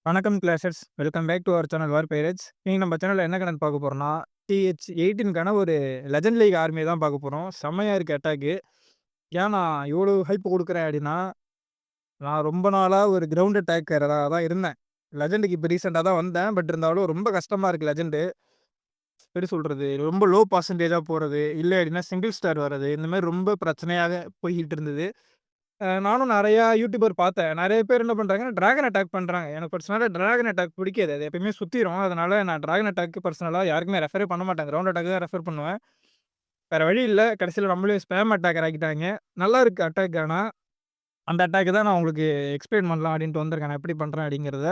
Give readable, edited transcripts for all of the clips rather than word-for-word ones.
வணக்கம் clashers. Welcome back to our channel War Pirates. இன்னைக்கு நம்ம சேனல்ல என்ன கணக்கு பார்க்க போறோம்னா, TH18க்கான ஒரு லெஜண்ட் லீக் ஆர்மிய தான் பார்க்க போறோம். செம்மையா இருக்கு அட்டாக்கு. ஏன் நான் இவ்வளோ ஹைப் குடுக்குறேன் அப்படின்னா, நான் ரொம்ப நாளா ஒரு கிரவுண்ட் அட்டாக்கரா தான் இருந்தேன். லெஜண்டுக்கு இப்ப ரீசென்ட்டா தான் வந்தேன். பட் இருந்தாலும் ரொம்ப கஷ்டமா இருக்கு லெஜண்டு. எப்படி சொல்றது? ரொம்ப லோ பெர்சன்டேஜா போறது, இல்ல அப்படின்னா சிங்கிள் ஸ்டார் வர்றது, இந்த மாரி ரொம்ப பிரச்சனையாக போய்க்கிட்டு இருந்தது. நானும் நெறையா யூடியூபர் பார்த்தேன். நெறைய பேர் என்ன பண்றாங்கன்னா, டிராகன் அட்டாக் பண்றாங்க. எனக்கு பர்சனலா டிராகன் அட்டாக் பிடிக்காது. அது எப்பயுமே சுத்திரும். அதனால நான் டிராகன் அட்டாக் பர்சனலா யாருக்குமே ரெஃபரே பண்ண மாட்டேன். கிரவுண்ட் அட்டாக் தான் ரெஃபர் பண்ணுவேன். வேற வழி இல்ல. கடைசில நம்மளே ஸ்பாம் அட்டாக்கர் ஆக்கிட்டாய்ங்க. நல்லா இருக்கு அட்டாக் ஆனா. அந்த அட்டாக் தான் நான் உங்களுக்கு எக்ஸ்பிளைன் பண்ணலாம் அப்டின்ட்டு வந்திருக்கேன். நான் எப்படி பண்றேன் அப்படிங்கிறத.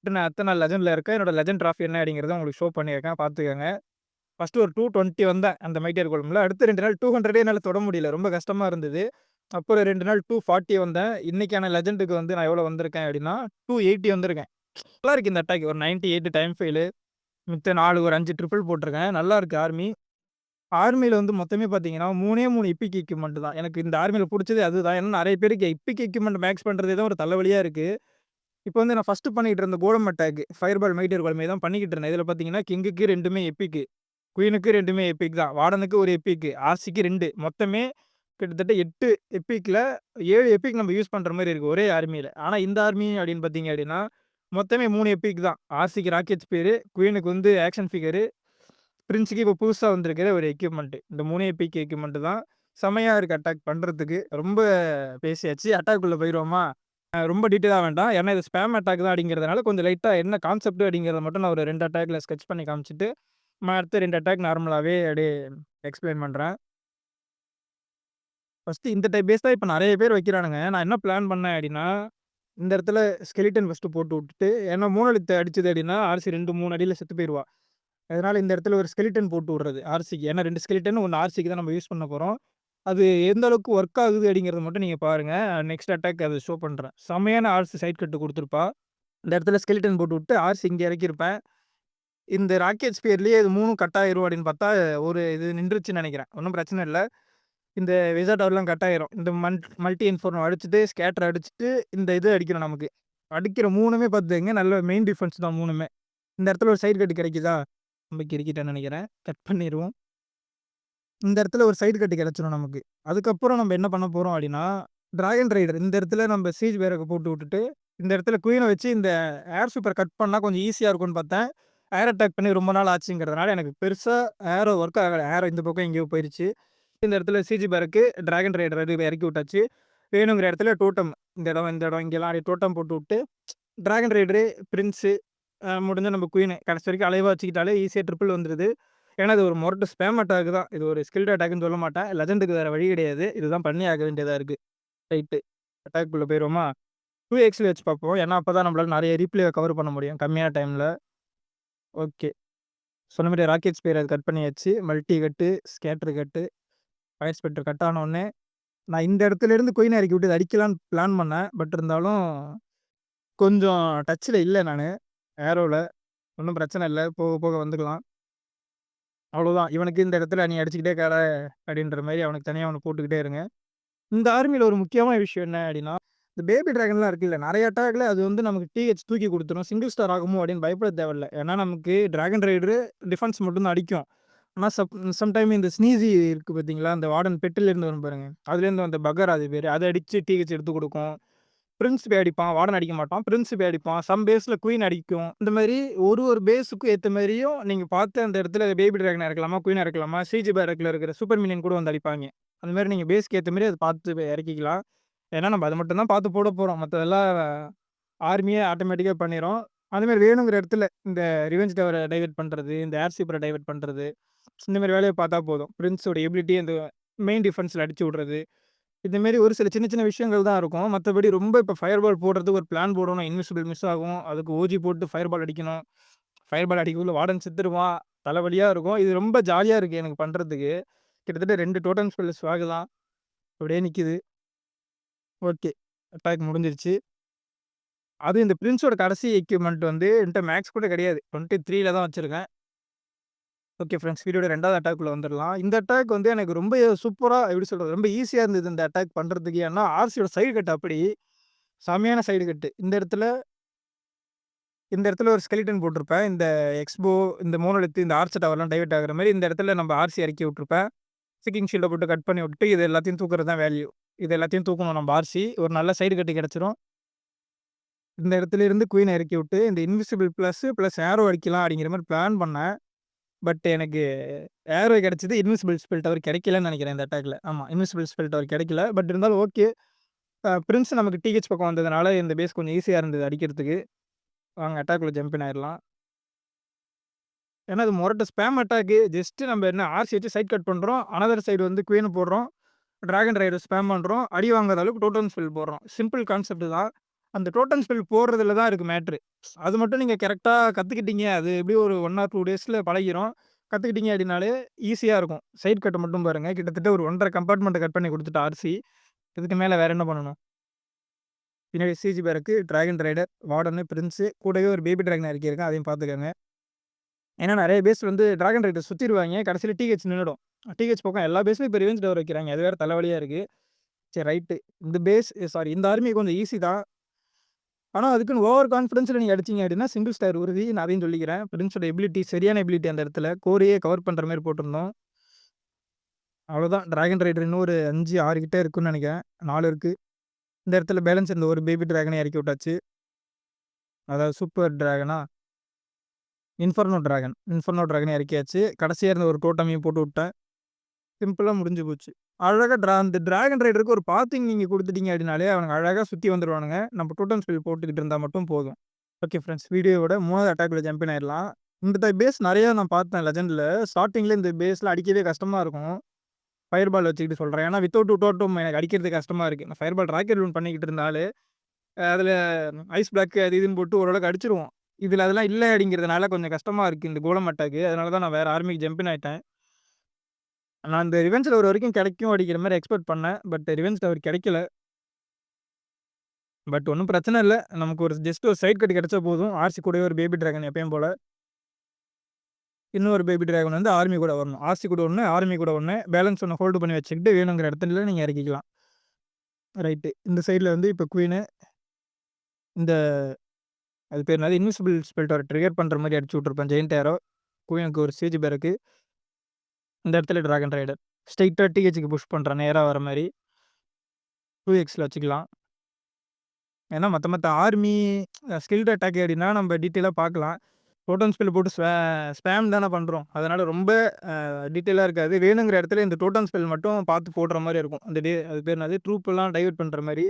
நான் எத்தன நாள் லெஜண்ட்ல இருக்கேன். என்னோட லெஜண்ட் ட்ராஃபி என்ன அப்படிங்கிறத உங்களுக்கு ஷோ பண்ணியிருக்கேன். பார்த்துக்கங்க. ஃபர்ஸ்ட்டு ஒரு 220 வந்தேன். அந்த மைட்டியர் கோலம்ல. அடுத்த 2 நாள் 200 என்னால தொட முடியல. ரொம்ப கஷ்டமா இருந்தது. அப்புறம் 2 நாள் 240 வந்தேன். இன்னைக்கான லெஜண்டுக்கு வந்து நான் எவ்வளோ வந்திருக்கேன் அப்டின்னா, 280 வந்திருக்கேன். நல்லா இருக்கு இந்த அட்டாக். ஒரு 98 டைம் ஃபெயிலு. மித்த 4 ஒரு 5 ட்ரிபிள் போட்டிருக்கேன். நல்லா இருக்கு ஆர்மி. ஆர்மில வந்து மொத்தமே பார்த்தீங்கன்னா, 3ஏ 3 எபிக் எக்யூப்மென்ட் தான். எனக்கு இந்த ஆர்மில புடிச்சதே அதுதான். ஏன்னா நெறைய பேருக்கு எபிக் எக்யூப்மென்ட் மேக்ஸ் பண்றதே தான் ஒரு தலைவலியா இருக்கு. இப்போ வந்து நான் ஃபர்ஸ்ட்டு பண்ணிட்டு இருந்த கோலம் அட்டாக், ஃபயர்பால் மைட்டியர் கோலமே தான் பண்ணிக்கிட்டு இருந்தேன். இதில பார்த்தீங்கன்னா, கிங்குக்கு 2மே எபிக். குயினுக்கு 2மே எபிக் தான். வார்டனுக்கு 1 எபிக். ஆர்சிக்கு 2 மொத்தமே கிட்டத்தட்ட 8 எபிக்ல 7 எபிக் நம்ம யூஸ் பண்ற மாரி இருக்கு. ஒரே ஆர்மில. ஆனா இந்த ஆர்மி அப்படின்னு பார்த்தீங்க அப்படின்னா, மொத்தமே 3 எபிக் தான். ஆர்சிக்கு ராக்கெட் ஸ்பியரு, குயினுக்கு வந்து ஆக்ஷன் ஃபிகரு, பிரின்ஸுக்கு இப்போ புதுசா வந்திருக்கிற ஒரு எக்யூப்மென்ட். இந்த 3 எபிக் எக்யூப்மென்ட் தான். செம்மையா இருக்கு அட்டாக் பண்றதுக்கு. ரொம்ப பேசியாச்சு. அட்டாக்குள்ள போயிருவோமா? ரொம்ப டீட்டெயிலா வேண்டாம். ஏன்னா இது ஸ்பாம் அட்டாக் தான் அப்படிங்கிறதுனால கொஞ்சம் லைட்டா என்ன கான்செப்ட் அப்படிங்கிறத மட்டும் நான் ஒரு 2 அட்டாக்ல ஸ்கெட்ச் பண்ணி காமிச்சுட்டு, அடுத்த 2 அட்டாக் நார்மலாவே அப்படியே எக்ஸ்பிளைன் பண்றேன். ஃபர்ஸ்ட்டு இந்த டைப் பேஸ் தான் இப்ப நெறைய பேர் வைக்கிறானுங்க. நான் என்ன பிளான் பண்ணேன் அப்டின்னா, இந்த இடத்துல ஸ்கெலிட்டன் ஃபர்ஸ்ட்டு போட்டு விட்டுட்டு, ஏன்னா மோனோலித் அடிச்சது அப்டின்னா, ஆர்சி 2, 3 அடியில செத்து போயிருவா. அதனால இந்த இடத்துல ஒரு ஸ்கெலிட்டன் போட்டு விடுறது ஆர்சிக்கு. ஏன்னா 2 ஸ்கெலிட்டன், 1 ஆர்சிக்கு தான் நம்ம யூஸ் பண்ண போறோம். அது எந்த அளவுக்கு ஒர்க் ஆகுது அப்டிங்கிறத மட்டும் நீங்க பாருங்க. நெக்ஸ்ட் அட்டாக் அத ஷோ பண்றேன். செம்மையான ஆர்சி சைட் கட் குடுத்துருப்பா. இந்த இடத்துல ஸ்கெலிட்டன் போட்டு விட்டு, ஆர்சி இங்க இறக்கியிருப்பேன். இந்த ராக்கெட் ஸ்பியர்லயே இது 3ம் கட் ஆயிரும் அப்டின்னு பார்த்தா, ஒரு இது நின்றுச்சுன்னு நெனைக்கிறேன். ஒண்ணும் பிரச்சனை இல்ல. இந்த விசார்ட் டவர்லாம் கட் ஆயிரும். இந்த மல்டி இன்ஃபர்னோ அடிச்சுட்டு, ஸ்கேட்டர் அடிச்சுட்டு, இந்த இது அடிக்கணும் நமக்கு. அடிக்கிற 3மே பாத்துக்கங்க, நல்ல மெயின் டிஃபென்ஸ் தான் 3மே. இந்த இடத்துல ஒரு சைடு கட் கிடைக்குதா? நம்ம கிறுக்கிட்டேன்னு நெனைக்கிறேன். கட் பண்ணிருவோம். இந்த இடத்துல ஒரு சைடு கட் கிடைச்சிரும் நமக்கு. அதுக்கப்புறம் நம்ம என்ன பண்ண போறோம் அப்டின்னா, டிராகன் ரைடர் இந்த இடத்துல நம்ம சீஜ் பேரக்க போட்டு விட்டுட்டு, இந்த இடத்துல குயின வச்சு இந்த ஏர் சூப்பர் கட் பண்ணா கொஞ்சம் ஈஸியா இருக்கும்னு பார்த்தேன். ஏர் அட்டாக் பண்ணி ரொம்ப நாள் ஆச்சுங்கிறதுனால எனக்கு பெருசா ஏரோ ஒர்க் ஆகல. ஏரோ இந்த பக்கம் எங்கேயோ போயிருச்சு. இந்த இடத்துல சிஜி பேரக்கு டிராகன் ரைடர் இது இறக்கி விட்டாச்சு. வேணுங்கிற இடத்துல டோட்டம் இந்த இடம் இங்கெல்லாம் அப்படியே டோட்டம் போட்டு விட்டு, டிராகன் ரைடரு, பிரின்ஸு முடிஞ்சா நம்ம குயின் கடைசி வரைக்கும் அலைவா வச்சுக்கிட்டாலே ஈஸியா ட்ரிபிள் வந்துருது. ஏன்னா இது ஒரு மொரட்டு ஸ்பாம் அட்டாக் தான். இது ஒரு ஸ்கில்டு அட்டாக்ன்னு சொல்ல மாட்டேன். லெஜண்டுக்கு வேற வழி கிடையாது. இதுதான் பண்ணி ஆக வேண்டியதா இருக்கு. ரைட்டு. அட்டாக்குள்ள போயிருவோமா? 2 எக்ஸ்ல வச்சு பார்ப்போம். ஏன்னா அப்பதான் நம்மளால நெறைய ரீப்ளேவ கவர் பண்ண முடியும். கம்மியான டைம்ல. ஓகே. சொன்ன மாரி ராக்கெட் ஸ்பியர் அது கட் பண்ணியாச்சு. மல்டி கட்டு, ஸ்கேட்டர் கட்டு, ஃபயர் ஸ்பெக்டர் கட் ஆன உடனே நான் இந்த இடத்துலேருந்து குயின் இறக்கி விட்டு இத அடிக்கலான்னு பிளான் பண்ணேன். பட் இருந்தாலும் கொஞ்சம் டச்ல இல்ல நானு. ஏரோல. ஒண்ணும் பிரச்சனை இல்ல. போக போக வந்துக்கலாம். அவ்வளோதான். இவனுக்கு இந்த இடத்துல நீ அடிச்சுக்கிட்டே கெட அப்படின்ற மாரி அவனுக்கு தனியா ஒண்ணு போட்டுக்கிட்டே இருங்க. இந்த ஆர்மில ஒரு முக்கியமான விஷயம் என்ன அப்படின்னா, இந்த பேபி டிராகன்லாம் இருக்குல்ல, நெறைய அட்டாக்ல அது வந்து நமக்கு டிஹெச் தூக்கி குடுத்துரும். சிங்கிள் ஸ்டார் ஆகுமோ அப்படின்னு பயப்பட தேவையில்ல. ஏன்னா நமக்கு டிராகன் ரைடரு டிஃபென்ஸ் மட்டும் தான் அடிக்கும். ஆனா சம்டைம் இந்த ஸ்னீஸி இருக்கு பார்த்தீங்களா, அந்த வார்டன் பெட்டுலேருந்து வரும் பாருங்க. அதுலேருந்து வந்த பகர் அது பேரு. அத அடிச்சு டிஹெச் எடுத்து குடுக்கும். பிரின்ஸ் போய் அடிப்பான். வார்டன் அடிக்க மாட்டான். பிரின்ஸ் போய் அடிப்பான். சம் பேஸ்ல குயின் அடிக்கும். இந்த மாரி ஒரு பேஸுக்கும் ஏத்த மாரியும் நீங்க பார்த்து அந்த இடத்துல பேபி டிராகன் இறக்கலாமா, குயின் இறக்கலாமா, சிஜி பேரக்ல இருக்கிற சூப்பர் மினியன் கூட வந்து அடிப்பாய்ங்க. அந்த மாரி நீங்க பேஸ்க்கு ஏத்த மாரி அத பார்த்து இறக்கிக்கலாம். ஏன்னா நம்ம அத மட்டும் தான் பார்த்து போட போறோம். மத்ததெல்லாம் ஆர்மியே ஆட்டோமேட்டிக்கா பண்ணிரும். அந்த மாரி வேணுங்கிற இடத்துல இந்த ரிவெஞ்ச் டவர டைவர்ட் பண்றது, இந்த ஏர் சீப்பர டைவர்ட் பண்றது, இந்த மாரி வேலைய பார்த்தா போதும். பிரின்ஸோட எபிலிட்டி அந்த மெயின் டிஃபென்ஸ்ல அடிச்சு விடுறது. இந்த மாரி ஒரு சில சின்ன சின்ன விஷயங்கள் தான் இருக்கும். மத்தபடி ரொம்ப இப்ப ஃபயர் பால் போடுறதுக்கு ஒரு பிளான் போடணும். இன்விசிபிள் மிஸ் ஆகும். அதுக்கு ஓஜி போட்டு ஃபயர் பால் அடிக்கணும். ஃபயர் பால் அடிக்கக்குள்ள வார்டன் செத்துருவான். தலைவலியா இருக்கும். இது ரொம்ப ஜாலியா இருக்கு எனக்கு பண்றதுக்கு. கிட்டத்தட்ட 2 டோட்டம் ஸ்பெல் ஸ்வாகு தான். அப்படியே நிக்குது. ஓகே. அட்டாக் முடிஞ்சிருச்சு. அதுவும் இந்த பிரின்ஸோட கடைசி எக்யூப்மென்ட் வந்து என்ட்ட மேக்ஸ் கூட கிடையாது. 23ல தான் வச்சிருக்கேன். ஓகே ஃபிரெண்ட்ஸ் வீடியோட 2வது அட்டாக்குள்ள வந்துரலாம். இந்த அட்டாக் வந்து எனக்கு ரொம்ப சூப்பரா எப்படி சொல்றது? ரொம்ப ஈஸியா இருந்தது இந்த அட்டாக் பண்றதுக்கு. ஏன்னா, ஆர்சியோட சைடு கட் அப்படி. செமையான சைடு கட்டு. இந்த இடத்துல இந்த இடத்துல ஒரு ஸ்கெலிட்டன் போட்டிருப்பேன். இந்த எக்ஸ்போ, இந்த மோனோலித், இந்த ஆர்ச் டவர்லாம் டைவர்ட் ஆகுற மாரி இந்த இடத்துல நம்ம ஆர்சி இறக்கி விட்டுருப்பேன். சிக்கிங் ஷீல்ட போட்டு கட் பண்ணி விட்டு, இது எல்லாத்தையும் தூக்குறது தான் வேல்யூ. இது எல்லாத்தையும் தூக்கணும் நம்ம ஆர்சி. ஒரு நல்ல சைடு கட்டு கிடைச்சிரும். இந்த இடத்துல இருந்து குயின இறக்கி விட்டு, இந்த இன்விசிபிள் பிளஸ் ஏரோ அடிக்கலாம் அப்படிங்கிற மாரி பிளான் பண்ணேன். பட் எனக்கு ஏரோ கிடைச்சது. இன்விசிபிள் ஸ்பெல் டவர் கிடைக்கலன்னு நெனைக்கிறேன் இந்த அட்டாக்ல. ஆமா, இன்விசிபிள் ஸ்பெல் டவர் கிடைக்கல. பட் இருந்தாலும் ஓகே. பிரின்ஸ் நமக்கு டிஹெச் பக்கம் வந்ததுனால இந்த பேஸ் கொஞ்சம் ஈஸியா இருந்தது அடிக்கிறதுக்கு. வாங்க அட்டாக்குள்ள ஜம்ப் இன் ஆயிரலாம். ஏன்னா அது மொரட்டு ஸ்பாம் அட்டாக்கு. ஜஸ்ட் நம்ம என்ன ஆர்சி வச்சு சைட் கட் பண்றோம். அனதர் சைடு வந்து குயின் போடுறோம். டிராகன் ரைடர் ஸ்பாம் பண்றோம். அடி வாங்காத அளவுக்கு டோட்டம் ஸ்பெல் போடுறோம். சிம்பிள் கான்செப்ட் தான். அந்த டோட்டம் ஸ்பெல் போடுறதுல தான் இருக்கு மேட்ரு. அது மட்டும் நீங்க கரெக்ட்டா கத்துக்கிட்டீங்க. அது எப்படியும் ஒரு 1 ஆர் 2 டேஸ்ல பழகிரும். கத்துக்கிட்டீங்க அப்படின்னாலே ஈஸியா இருக்கும். சைட் கட்ட மட்டும் பாருங்க. கிட்டத்தட்ட ஒரு 1 1/2 கம்பார்ட்மெண்ட்ட கட் பண்ணி குடுத்துட்டு ஆர்சி. இதுக்கு மேல வேற என்ன பண்ணணும்? பின்னாடி siege barrack, dragon rider, warden, prince கூடவே ஒரு பேபி டிராகன் இறக்கியிருக்கேன். அதையும் பார்த்துக்கங்க. ஏன்னா நெறைய பேஸ் வந்து டிராகன் ரைடர் சுத்திருவாய்ங்க. கடைசில டிஹெச் நின்னுடும். டிஹெச் பக்கம் எல்லா பேஸுமே இப்ப ரிவெஞ்ச் டவர் வைக்கிறாங்க. அது வேற தலைவலியா இருக்கு. சரி ரைட்டு. இந்த பேஸ் சாரி இந்த ஆர்மி கொஞ்சம் ஈஸி தான். ஆனா அதுக்குன்னு ஓவர் கான்ஃபிடன்ஸ்ல நீங்க அடிச்சீங்க அப்படின்னா சிங்கிள் ஸ்டார் உறுதி. நான் அதையும் சொல்லிக்கிறேன். பிரின்ஸோட எபிலிட்டி சரியான எபிலிட்டி அந்த இடத்துல. கோரையே கவர் பண்ற மாரி போட்டிருந்தோம். அவ்வளோதான். டிராகன் ரைடர் இன்னும் ஒரு 5, 6 கிட்ட இருக்குன்னு நெனைக்கிறேன். 4 இருக்கு. இந்த இடத்துல பேலன்ஸ் இந்த ஒரு பேபி டிராகன இறக்கி விட்டாச்சு. அதாவது சூப்பர் டிராகனா? இன்ஃபர்னோ டிராகன இறக்கியாச்சு. கடைசியா இருந்த ஒரு டோட்டமையும் போட்டு விட்டேன். சிம்பிளா முடிஞ்சு போச்சு. அழகா அந்த டிராகன் ரைடருக்கு ஒரு பாத்திங் நீங்க குடுத்துட்டீங்க அப்படின்னாலே, அவனுங்க அழகா சுத்தி வந்துருவானுங்க. நம்ம டோட்டம் ஸ்பெல் போட்டுக்கிட்டு இருந்தா மட்டும் போதும். ஓகே ஃபிரெண்ட்ஸ், வீடியோவோட 3வது அட்டாக்குள்ள ஜம்ப் இன் ஆயிரலாம். இந்த டைப் பேஸ் நெறைய நான் பார்த்தேன் லெஜெண்ட்ல. ஸ்டார்ட்டிங்ல இந்த பேஸ்ல அடிக்கவே கஷ்டமா இருக்கும். ஃபயர் பால் வச்சுக்கிட்டு சொல்றேன். ஏன்னா வித்தவுட் டோட்டம் எனக்கு அடிக்கிறது கஷ்டமா இருக்கு. நான் ஃபயர் பால் ராக்கெட் ரூன் பண்ணிக்கிட்டு இருந்தாலே, அதில ஐஸ் பிளாக் அது இதுன்னு போட்டு ஓரளவுக்கு அடிச்சுருவோம். இதில அதெல்லாம் இல்ல அப்படிங்கிறதுனால கொஞ்சம் கஷ்டமா இருக்கு இந்த கோலம் அட்டாக்கு. அதனால தான் நான் வேற ஆர்மிக்கு ஜம்ப் இன் ஆயிட்டேன். நான் இந்த ரிவெஞ்ச் டவர் வரைக்கும் கிடைக்கும் அப்படிங்கிற மாரி எக்ஸ்பெக்ட் பண்ணேன். பட் ரிவெஞ்ச் டவர் கிடைக்கல. பட் ஒண்ணும் பிரச்சனை இல்ல. நமக்கு ஒரு ஜஸ்ட் ஒரு சைட் கட் கிடைச்சா போதும். ஆர்சி கூடவே ஒரு பேபி டிராகன் எப்பயும் போல. இன்னொரு பேபி டிராகன் வந்து ஆர்மி கூட வரணும். ஆர்சி கூட 1, ஆர்மி கூட 1. பேலன்ஸ் ஒண்ண ஹோல்டு பண்ணி வச்சுக்கிட்டு வேணுங்கிற இடத்துல நீங்க இறக்கிக்கலாம். ரைட்டு. இந்த சைட்ல வந்து இப்ப குயினு, இந்த அது பேர் என்னது? இன்விசிபிள் ஸ்பெல் டவர் ட்ரிகர் பண்ற மாரி அடிச்சு விட்டுருப்பேன். Giant aero. குயினுக்கு ஒரு சிஜி பேரக்கு. இந்த இடத்துல டிராகன் ரைடர். ஸ்ட்ரெய்ட்டா டிஹெச்சுக்கு புஷ் பண்றேன் நேரா வர மாரி. 2எக்ஸ்ல வச்சுக்கலாம். ஏன்னா மத்த ஆர்மி ஸ்கில்ட் அட்டாக் அப்படின்னா நம்ம டீட்டெயிலா பார்க்கலாம். டோட்டம் ஸ்பெல் போட்டு ஸ்பாம் தானே பண்றோம். அதனால ரொம்ப டீட்டெயிலா இருக்காது. வேணுங்கிற இடத்துல இந்த டோட்டம் ஸ்பெல் மட்டும் பார்த்து போடுற மாரி இருக்கும். அந்த அது பேர் என்னது? ட்ரூப்லாம் டைவர்ட் பண்ற மாரி.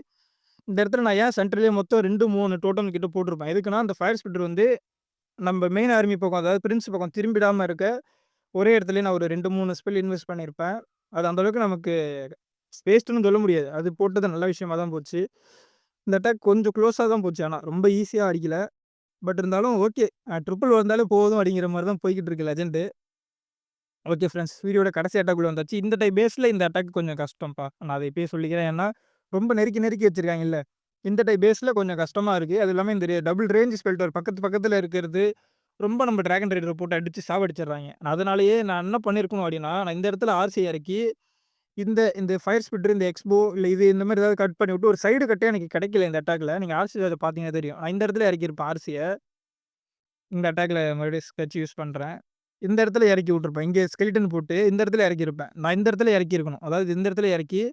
இந்த இடத்துல நான் ஏன் சென்டர்லயே மொத்தம் 2, 3 டோட்டம் கிட்ட போட்டிருப்பேன். எதுக்குன்னா, அந்த ஃபயர் ஸ்பிட்டர் வந்து நம்ம மெயின் ஆர்மி பக்கம் அதாவது பிரின்ஸ் பக்கம் திரும்பிடாம இருக்க ஒரே இடத்துலயே நான் ஒரு 2, 3 ஸ்பெல் இன்வெஸ்ட் பண்ணியிருப்பேன். அது அந்த அளவுக்கு நமக்கு வேஸ்ட்டுன்னு சொல்ல முடியாது. அது போட்டது நல்ல விஷயமா தான் போச்சு. இந்த அட்டாக் கொஞ்சம் க்ளோஸா தான் போச்சு ஆனா. ரொம்ப ஈஸியா அடிக்கல. பட் இருந்தாலும் ஓகே. ட்ரிபிள் வந்தாலே போதும் அப்படிங்கிற மாரி தான் போய்க்கிட்டு இருக்கு லெஜெண்ட். ஓகே ஃப்ரெண்ட்ஸ், வீடியோட கடைசி அட்டாக்குள்ள வந்தாச்சு. இந்த டைப் பேஸ்ல இந்த அட்டாக் கொஞ்சம் கஷ்டம்ப்பா. நான் அத இப்பயே சொல்லிக்கிறேன். ஏன்னா, ரொம்ப நெருக்கி நெருக்கி வச்சிருக்காங்கல்ல. இந்த டைப் பேஸ்ல கொஞ்சம் கஷ்டமா இருக்கு. அது இல்லாம இந்த டபுள் ரேஞ்ச் ஸ்பெல் டவர் பக்கத்து பக்கத்துல இருக்கிறது, ரொம்ப நம்ம டிராகன் ரைடர போட்டு அடிச்சு சாவடிச்சுடுறாய்ங்க. அதனாலேயே நான் என்ன பண்ணியிருக்கணும் அப்படின்னா, நான் இந்த இடத்துல ஆர்சி இறக்கி, இந்த இந்த ஃபயர் ஸ்பிட்டர், இந்த எக்ஸ்போ இல்ல இது இந்த மாரி ஏதாவது கட் பண்ணிவிட்டு, ஒரு சைடு கட்டே எனக்கு கிடைக்கல இந்த அட்டாக்ல. நீங்க ஆர்சி அத பார்த்தீங்கன்னா தெரியும். நான் இந்த இடத்துல இறக்கியிருப்பேன் ஆர்சிய. இந்த அட்டாக்ல மறுபடியும் ஸ்கெட்ச் யூஸ் பண்றேன். இந்த இடத்துல இறக்கி விட்டுருப்பேன். இங்க ஸ்கெலிட்டன் போட்டு இந்த இடத்துல இறக்கியிருப்பேன். நான் இந்த இடத்துல இறக்கியிருக்கணும். அதாவது இந்த இடத்துல இறக்கி,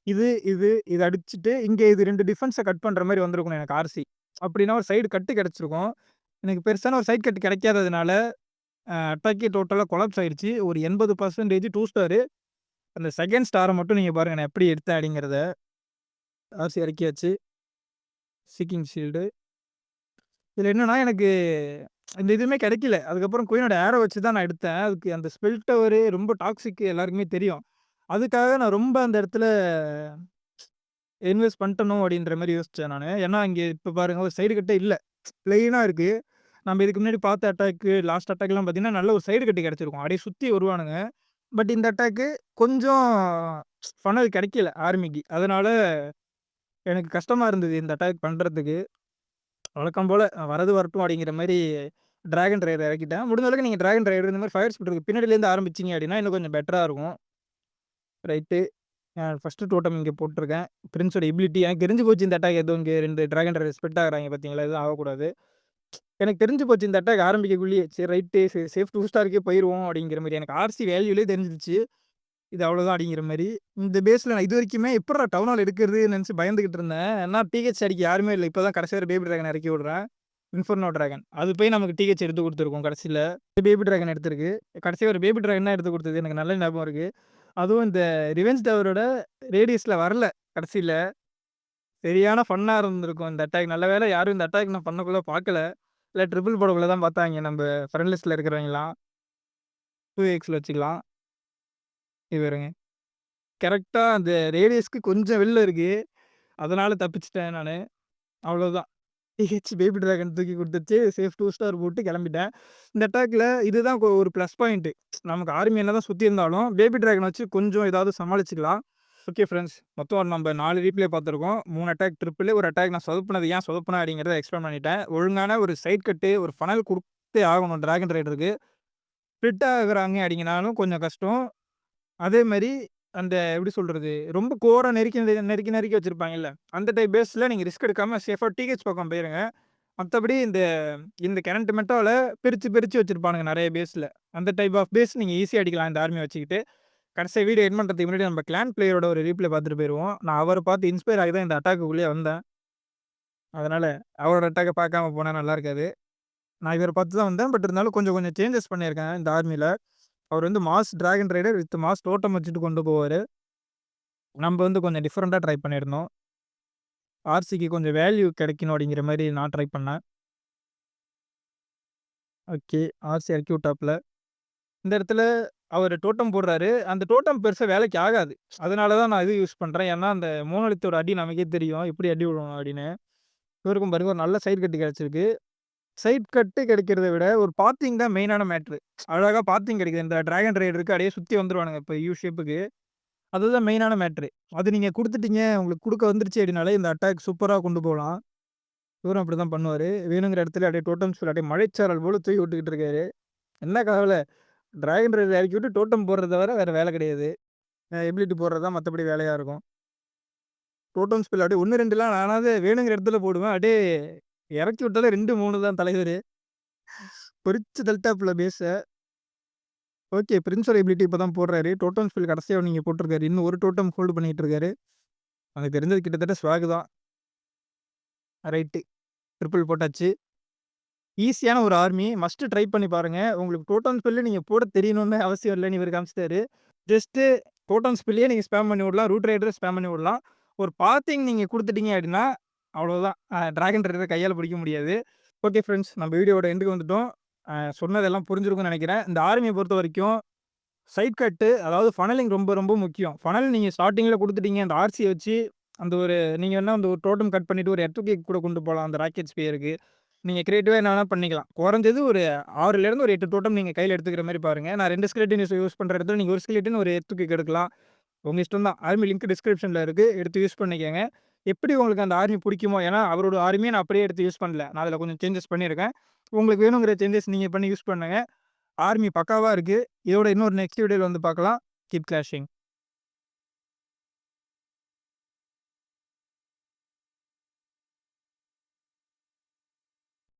இது அடிச்சுட்டு, இங்க இது 2 டிஃபென்ஸ கட் பண்ற மாரி வந்திருக்கணும் எனக்கு ஆர்சி. அப்படின்னா ஒரு சைடு கட்டு கிடைச்சிருக்கும். எனக்கு பெருசான ஒரு சைட் கட் கிடைக்காததுனால, அட்டாக்கே டோட்டலா கொலாப்ஸ் ஆயிருச்சு. ஒரு 80% 2 ஸ்டாரு. அந்த செகண்ட் ஸ்டார மட்டும் நீங்க பாருங்க நான் எப்படி எடுத்தேன் அப்படிங்கிறத. ஆர்சி இறக்கியாச்சு. Seeking shield. இதுல என்னன்னா எனக்கு இந்த இதுவுமே கிடைக்கல. அதுக்கப்புறம் குயினோட ஏரோ வச்சு தான் நான் எடுத்தேன். அதுக்கு அந்த ஸ்பெல் டவரு ரொம்ப டாக்ஸிக் எல்லாருக்குமே தெரியும். அதுக்காக நான் ரொம்ப அந்த இடத்துல இன்வெஸ்ட் பண்ணிட்டனோ அப்படின்ற மாரி யோசிச்சேன் நானு. ஏன்னா, இங்க இப்ப பாருங்க ஒரு சைடு கட்டே இல்ல. பிளெயினா இருக்கு. நம்ம இதுக்கு முன்னாடி பார்த்த அட்டாக்கு, லாஸ்ட் அட்டாக்லாம் பார்த்தீங்கன்னா, நல்ல ஒரு சைடு கட்டு கிடைச்சிருக்கும். அப்படியே சுத்தி வருவானுங்க. பட் இந்த அட்டாக்கு கொஞ்சம் ஃபனல் கிடைக்கல ஆர்மிக்கு. அதனால எனக்கு கஷ்டமா இருந்தது இந்த அட்டாக் பண்றதுக்கு. வழக்கம் போல வரது வரட்டும் அப்படிங்கிற மாரி டிராகன் ரைடர் இறக்கிட்டேன். முடிஞ்ச அளவுக்கு நீங்க டிராகன் ரைடர் இந்த மாரி ஃபயர் ஸ்பிட்டருக்கு பின்னாடிலேருந்து ஆரம்பிச்சீங்க அப்படின்னா, இன்னும் கொஞ்சம் பெட்டரா இருக்கும். ரைட்டு. ஃபர்ஸ்ட்டு டோட்டம் இங்க போட்டுருக்கேன். பிரின்ஸோட எபிலிட்டி எனக்கு தெரிஞ்சு போச்சு இந்த அட்டாக் ஏதோ இங்க 2 டிராகன் ரைடர் ஸ்ப்ளிட் ஆகுறாய்ங்க பார்த்தீங்களா? எதுவும் ஆகக்கூடாது. எனக்கு தெரிஞ்சு போச்சு இந்த அட்டாக் ஆரம்பிக்கக்குள்ளயே. சரி ரைட்டு சேஃப் 2 ஸ்டாருக்கே போயிருவோம் அப்படிங்கிற மாரி. எனக்கு ஆர்சி வேல்யூலயே தெரிஞ்சிருச்சு. இது அவ்வளோதான் அப்படிங்கிற மாரி. இந்த பேஸ்ல நான் இதுவரைக்குமே எப்புட்றா டவுன் ஹால் எடுக்கிறதுன்னு நெனச்சு பயந்துகிட்டு இருந்தேன். ஏன்னா டிஹெச் அடிக்க யாருமே இல்ல. இப்ப தான் கடைசியா ஒரு பேபி டிராகன் இறக்கி விடுறேன். Inferno dragon. அது போய் நமக்கு டிஹெச் எடுத்து குடுத்துருக்கும் கடைசில. பேபி டிராகன் எடுத்திருக்கு. கடைசியா ஒரு பேபி டிராகன் தான் எடுத்து குடுத்தது. எனக்கு நல்ல ஞாபகம் இருக்கு. அதுவும் இந்த ரிவெஞ்ச் டவரோட ரேடியஸ்ல வரல கடைசில. சரியான ஃபன்னா இருந்திருக்கும் இந்த அட்டாக். நல்ல வேளை யாரும் இந்த அட்டாக் நான் பண்ணக்குள்ள பார்க்கல. இல்ல ட்ரிபிள் போடக்குள்ள தான் பார்த்தாய்ங்க நம்ப ஃப்ரெண்ட் லிஸ்ட்ல இருக்கிறவைங்கலாம். 2எக்ஸ்ல வச்சுக்கலாம். இது பாருங்க. கரெக்ட்டா அந்த ரேடியஸ்க்கு கொஞ்சம் வெளில இருக்கு. அதனால தப்பிச்சுட்டேன் நானு. அவ்வளோதான். டிஹெச் பேபி டிராகன் தூக்கி குடுத்துருச்சு. சேஃப் 2 ஸ்டார் போட்டு கிளம்பிட்டேன். இந்த அட்டாக்ல இதுதான் ஒரு பிளஸ் பாயிண்ட். நமக்கு ஆர்மி என்னதான் சுத்தி இருந்தாலும், பேபி டிராகன் வச்சு கொஞ்சம் ஏதாவது சமாளிச்சுக்கலாம். Okay friends. மொத்தம் நம்ம 4 ரீப்ளே பார்த்துருக்கோம். 3 அட்டாக் ட்ரிபிள், ஒரு அட்டாக் நான் சொதப்புனது ஏன் சொதப்புனேன் அப்படிங்கிறத எக்ஸ்பிளைன் பண்ணிட்டேன். ஒழுங்கான ஒரு சைட் கட்டு, ஒரு ஃபனல் குடுத்தே ஆகணும் டிராகன் ரைடருக்கு. ஸ்ப்ளிட் ஆகுறாங்க அப்படிங்கனாலும் கொஞ்சம் கஷ்டம். அதே மாரி அந்த எப்படி சொல்றது? ரொம்ப கோரா நெருக்கி நெருக்கி வச்சிருப்பாங்கல்ல. அந்த டைப் பேஸ்ல நீங்க ரிஸ்க் எடுக்காம சேஃபா டிஹெச் பக்கம் போயிருங்க. மத்தபடி இந்த இந்த கரண்ட் மெட்டால பிரிச்சு பிரிச்சு வச்சிருப்பானுங்க நெறைய பேஸ்ல. அந்த டைப் ஆஃப் பேஸ் நீங்க ஈஸியா அடிக்கலாம் இந்த ஆர்மிய வச்சுக்கிட்டு. கடைசியா வீடியோ எண்ட் பண்றதுக்கு முன்னாடி நம்ம கிளான் பிளேயரோட ஒரு ரீப்ளே பார்த்துட்டு போயிருவோம். நான் அவர பார்த்து இன்ஸ்பயர் ஆகி தான் இந்த அட்டாக்குக்குள்ளேயே வந்தேன். அதனால அவரோட அட்டாக்க பார்க்காம போனா நல்லா இருக்காது. நான் இவர பார்த்து தான் வந்தேன். பட் இருந்தாலும் கொஞ்சம் கொஞ்சம் சேஞ்சஸ் பண்ணியிருக்கேன் இந்த ஆர்மில. அவர் வந்து mass dragon rider with mass totem வச்சுட்டு கொண்டு போவாரு. நம்ப வந்து கொஞ்சம் டிஃபரெண்ட்டா ட்ரை பண்ணியிருந்தோம். ஆர்சிக்கு கொஞ்சம் வேல்யூ கிடைக்கணும் அப்படிங்கிற மாரி நான் ட்ரை பண்ணேன். ஓகே. ஆர்சி இறக்கி விட்டாப்ல. இந்த இடத்துல அவரு டோட்டம் போடுறாரு. அந்த டோட்டம் பெருசா வேலைக்கு ஆகாது. அதனால தான் நான் இது யூஸ் பண்றேன். ஏன்னா, அந்த மோனோலித்தோட அடி நமக்கே தெரியும். எப்படி அடி விழும் அப்படின்னு. இவருக்கும் பாருங்க ஒரு நல்ல சைட் கட்டு கிடைச்சிருக்கு. சைட் கட்டு கிடைக்கிறத விட ஒரு பாத்திங் தான் மெயினான மேட்ரு. அழகா பாத்திங் கிடைக்குது. இந்த டிராகன் ரைடருக்கு அப்படியே சுத்தி வந்துருவானுங்க. இப்ப யூ ஷேப்புக்கு. அதுதான் மெயினான மேட்ரு. அது நீங்க குடுத்துட்டீங்க, உங்களுக்கு குடுக்க வந்துருச்சு அப்படின்னாலே இந்த அட்டாக் சூப்பரா கொண்டு போலாம். இவரும் அப்படிதான் பண்ணுவாரு. வேணுங்கிற இடத்துல அப்படியே டோட்டம் ஸ்பில் அப்படியே மழைச்சாரல் போல தூவி விட்டுக்கிட்டு இருக்காரு. என்ன கவல? டிராகன் ரைடர் இறக்கி விட்டு டோட்டம் போடுறத தவிர வேற வேலை கிடையாது. எபிலிட்டி போடுறது தான் மத்தபடி வேலையா இருக்கும். டோட்டம் ஸ்பில் அப்படியே 1, 2லாம் நானாவது வேணுங்கிற இடத்துல போடுவேன். அப்படியே இறக்கி விட்டாலே 2, 3 தான் தலைவரு. பொரிச்சு தள்ளிட்டாப்புல பேஸ. ஓகே. பிரின்ஸோட எபிலிட்டி இப்ப தான் போடுறாரு. டோட்டம் ஸ்பில் கடைசியா நீங்க போட்டுருக்காரு. இன்னும் ஒரு டோட்டம் ஹோல்டு பண்ணிட்டு இருக்காரு. எனக்கு தெரிஞ்சது கிட்டத்தட்ட ஸ்வாக் தான். ரைட்டு. ட்ரிபிள் போட்டாச்சு. ஈஸியான ஒரு ஆர்மி. மஸ்ட் ட்ரை பண்ணி பாருங்க. உங்களுக்கு டோட்டம் ஸ்பெல் நீங்க போட தெரியணும்னு அவசியம் இல்லன்னு இவரு காமிச்சுட்டாரு. ஜஸ்ட்டு டோட்டம் ஸ்பெல்லையே நீங்க ஸ்பேம் பண்ணி விடலாம். ரூட் ரைடர ஸ்பேம் பண்ணி விடலாம். ஒரு பாத்திங் நீங்க குடுத்துட்டீங்க அப்படின்னா, அவ்வளோதான். டிராகன் ரைடர கையால பிடிக்க முடியாது. Okay friends. நம்ம வீடியோவோட எண்டுக்கு வந்துட்டோம். சொன்னதெல்லாம் புரிஞ்சிருக்கும்னு நெனைக்கிறேன். இந்த ஆர்மிய பொறுத்தவரைக்கும் சைட் கட்டு அதாவது ஃபனலிங் ரொம்ப ரொம்ப முக்கியம். ஃபனல் நீங்க ஸ்டார்ட்டிங்ல குடுத்துட்டீங்க. அந்த ஆர்சிய வச்சு அந்த ஒரு நீங்க வேணா அந்த ஒரு டோட்டம் கட் பண்ணிட்டு ஒரு எர்த்குவேக் கூட கொண்டு போலாம். அந்த ராக்கெட் ஸ்பியருக்கு. நீங்க கிரியேட்டிவா என்ன வேணா பண்ணிக்கலாம். குறைஞ்சது ஒரு 6லேருந்து ஒரு 8 டோட்டம் நீங்க கையில எடுத்துக்கிற மாரி பாருங்க. நான் 2 ஸ்கெலட்டன் யூஸ் பண்ற இடத்துல நீங்க ஒரு ஸ்கெலட்டன் ஒரு எர்த்குவேக் எடுக்கலாம். உங்க இஷ்டம் தான். ஆர்மி லிங்க் டிஸ்கிரிப்ஷன்ல இருக்கு. எடுத்து யூஸ் பண்ணிக்கங்க. எப்படி உங்களுக்கு அந்த ஆர்மி புடிக்குமோ ஏன்னா அவரோட ஆர்மிய நான் அப்படியே எடுத்து யூஸ் பண்ணல. நான் அதில கொஞ்சம் சேஞ்சஸ் பண்ணியிருக்கேன். உங்களுக்கு வேணுங்கிற சேஞ்சஸ் நீங்க பண்ணி யூஸ் பண்ணுங்க. ஆர்மி பக்காவா இருக்கு. இதோட இன்னொரு நெக்ஸ்ட் வீடியோல வந்து பார்க்கலாம். Keep clashing.